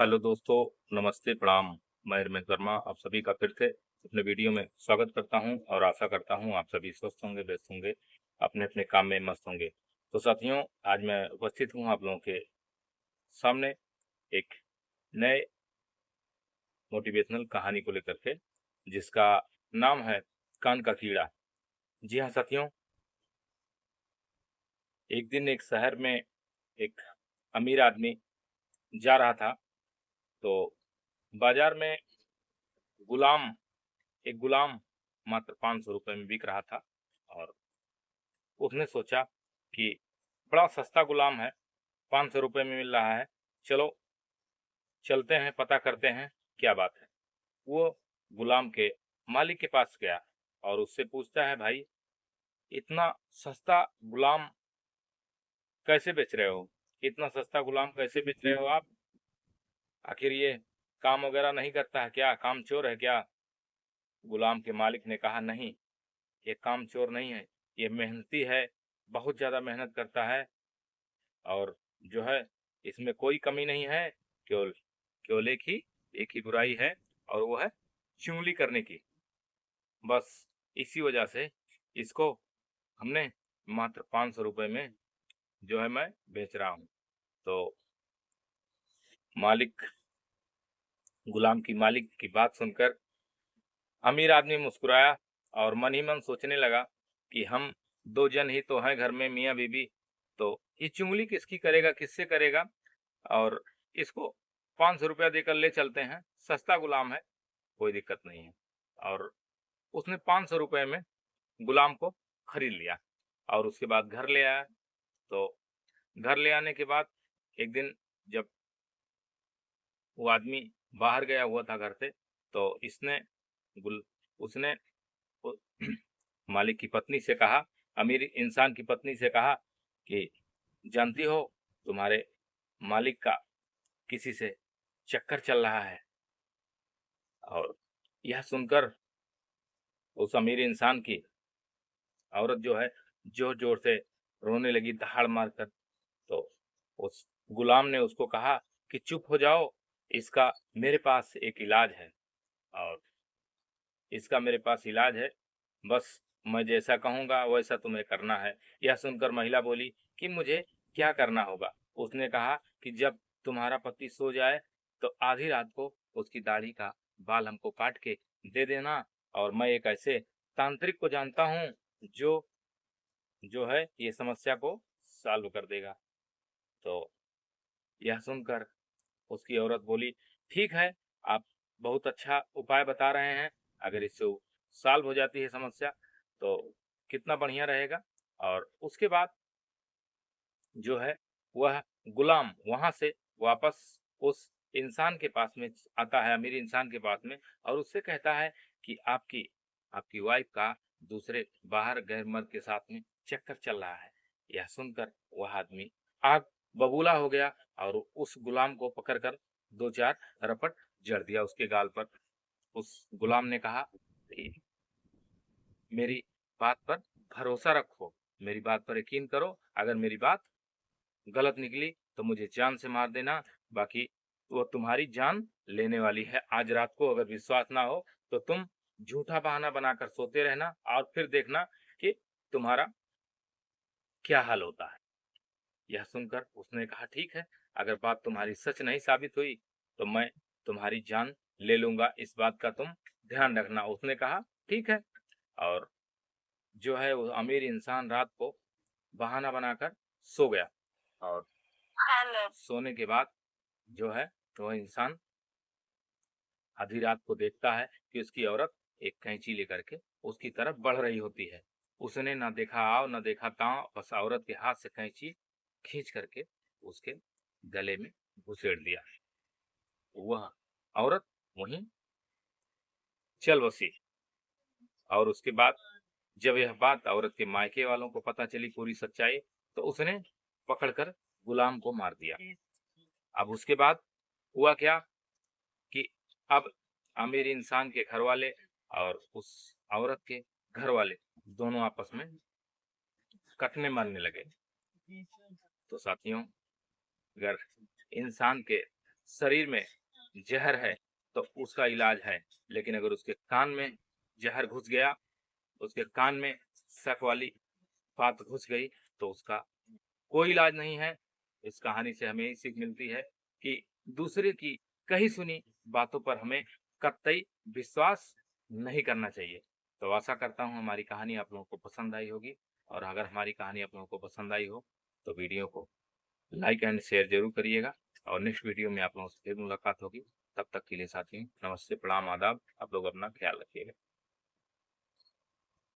Hello दोस्तों, नमस्ते, प्रणाम। मैं रमेश वर्मा आप सभी का फिर से अपने वीडियो में स्वागत करता हूं और आशा करता हूं आप सभी स्वस्थ होंगे, व्यस्त होंगे, अपने अपने काम में मस्त होंगे। तो साथियों, आज मैं उपस्थित हूं आप लोगों के सामने एक नए मोटिवेशनल कहानी को लेकर के, जिसका नाम है कान का कीड़ा। जी हाँ साथियों, एक दिन एक शहर में एक अमीर आदमी जा रहा था। तो बाजार में गुलाम एक गुलाम मात्र 500 रुपए में बिक रहा था। और उसने सोचा कि बड़ा सस्ता गुलाम है, 500 रुपए में मिल रहा है, चलो चलते हैं, पता करते हैं क्या बात है। वो गुलाम के मालिक के पास गया और उससे पूछता है, भाई इतना सस्ता गुलाम कैसे बेच रहे हो? इतना सस्ता गुलाम कैसे बेच रहे हो आप? आखिर ये काम वगैरह नहीं करता है क्या? काम चोर है क्या? गुलाम के मालिक ने कहा, नहीं, ये काम चोर नहीं है, ये मेहनती है, बहुत ज़्यादा मेहनत करता है। और जो है, इसमें कोई कमी नहीं है, केवल केवल एक ही बुराई है, और वो है चुगली करने की। बस इसी वजह से इसको हमने मात्र 500 रुपए में जो है मैं बेच रहा हूँ। तो मालिक गुलाम की मालिक की बात सुनकर अमीर आदमी मुस्कुराया और मन ही मन सोचने लगा कि हम दो जन ही तो हैं घर में, मियाँ बीबी, तो ये चुगली किसकी करेगा, किससे करेगा? और इसको 500 रुपया देकर ले चलते हैं, सस्ता गुलाम है, कोई दिक्कत नहीं है। और उसने 500 रुपए में गुलाम को खरीद लिया और उसके बाद घर ले आया। तो घर ले आने के बाद एक दिन जब वो आदमी बाहर गया हुआ था घर से, तो इसने गुल उसने उ- मालिक की पत्नी से कहा, अमीर इंसान की पत्नी से कहा कि जानती हो, तुम्हारे मालिक का किसी से चक्कर चल रहा है। और यह सुनकर उस अमीर इंसान की औरत जो है जोर जोर से रोने लगी, दहाड़ मारकर। तो उस गुलाम ने उसको कहा कि चुप हो जाओ, इसका मेरे पास एक इलाज है, और इसका मेरे पास इलाज है, बस मैं जैसा कहूँगा वैसा तुम्हें करना है। यह सुनकर महिला बोली कि मुझे क्या करना होगा? उसने कहा कि जब तुम्हारा पति सो जाए तो आधी रात को उसकी दाढ़ी का बाल हमको काट के दे देना, और मैं एक ऐसे तांत्रिक को जानता हूँ जो जो है ये समस्या को सॉल्व कर देगा। तो यह सुनकर उसकी औरत बोली, ठीक है, आप बहुत अच्छा उपाय बता रहे हैं, अगर इससे सॉल्व हो जाती है समस्या तो कितना बढ़िया रहेगा। और उसके बाद जो है वह गुलाम वहां से वापस उस इंसान के पास में आता है, अमीर इंसान के पास में, और उससे कहता है कि आपकी आपकी वाइफ का दूसरे बाहर गैर मर्द के साथ में चक्कर चल रहा है। यह सुनकर वह आदमी आग बबूला हो गया और उस गुलाम को पकड़कर दो चार रपट जड़ दिया उसके गाल पर। उस गुलाम ने कहा, "ए, मेरी बात पर भरोसा रखो, मेरी बात पर यकीन करो, अगर मेरी बात गलत निकली तो मुझे जान से मार देना, बाकी वो तुम्हारी जान लेने वाली है। आज रात को अगर विश्वास ना हो तो तुम झूठा बहाना बनाकर सोते रहना और फिर देखना कि तुम्हारा क्या हाल होता है।" यह सुनकर उसने कहा, ठीक है, अगर बात तुम्हारी सच नहीं साबित हुई तो मैं तुम्हारी जान ले लूंगा, इस बात का तुम ध्यान रखना। उसने कहा, ठीक है। और जो है वो अमीर इंसान रात को बहाना बनाकर सो गया। और सोने के बाद जो है वह इंसान आधी रात को देखता है कि उसकी औरत एक कैंची लेकर के उसकी तरफ बढ़ रही होती है। उसने ना देखा आओ ना देखा ताओ, बस औरत के हाथ से कैंची खींच करके उसके गले में घुसेड़ दिया। वह औरत वहीं चल बसी। और उसके बाद जब यह बात औरत के मायके वालों को पता चली, पूरी सच्चाई, तो उसने पकड़कर गुलाम को मार दिया। अब उसके बाद हुआ क्या कि अब अमीर इंसान के घर वाले और उस औरत के घर वाले दोनों आपस में कटने मारने लगे। तो साथियों, अगर इंसान के शरीर में जहर है तो उसका इलाज है, लेकिन अगर उसके कान में जहर घुस गया, उसके कान में शक वाली बात घुस गई, तो उसका कोई इलाज नहीं है। इस कहानी से हमें यही सीख मिलती है कि दूसरे की कही सुनी बातों पर हमें कतई विश्वास नहीं करना चाहिए। तो आशा करता हूँ हमारी कहानी आप लोगों को पसंद आई होगी, और अगर हमारी कहानी आप लोगों को पसंद आई हो तो वीडियो को लाइक एंड शेयर जरूर करिएगा, और नेक्स्ट वीडियो में आप लोगों से फिर मुलाकात होगी। तब तक के लिए साथियों, नमस्ते, प्रणाम, आदाब। आप लोग अपना ख्याल रखिएगा।